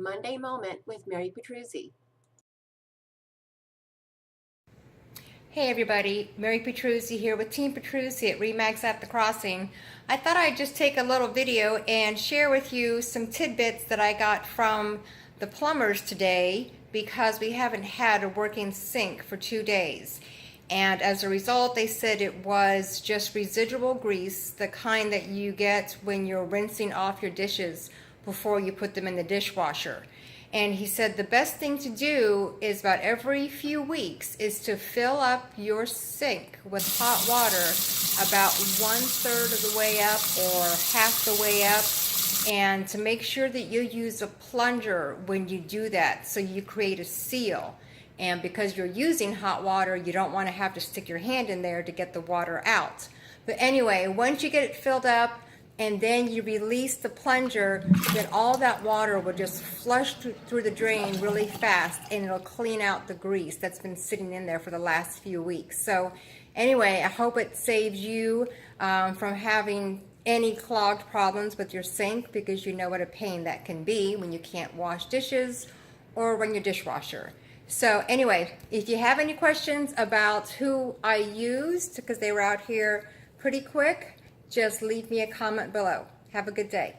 Monday Moment with Mary Petruzzi. Hey everybody, Mary Petruzzi here with Team Petruzzi at Remax at the Crossing. I thought I'd just take a little video and share with you some tidbits that I got from the plumbers today because we haven't had a working sink for 2 days. And as a result, they said it was just residual grease, the kind that you get when you're rinsing off your dishes before you put them in the dishwasher. And he said the best thing to do is about every few weeks is to fill up your sink with hot water about 1/3 of the way up or half the way up, and to make sure that you use a plunger when you do that so you create a seal. And because you're using hot water, you don't want to have to stick your hand in there to get the water out. But anyway, once you get it filled up, and then you release the plunger, then all that water will just flush through the drain really fast, and it'll clean out the grease that's been sitting in there for the last few weeks. So anyway, I hope it saves you from having any clogged problems with your sink, because you know what a pain that can be when you can't wash dishes or run your dishwasher. So anyway, if you have any questions about who I used, because they were out here pretty quick, just leave me a comment below. Have a good day.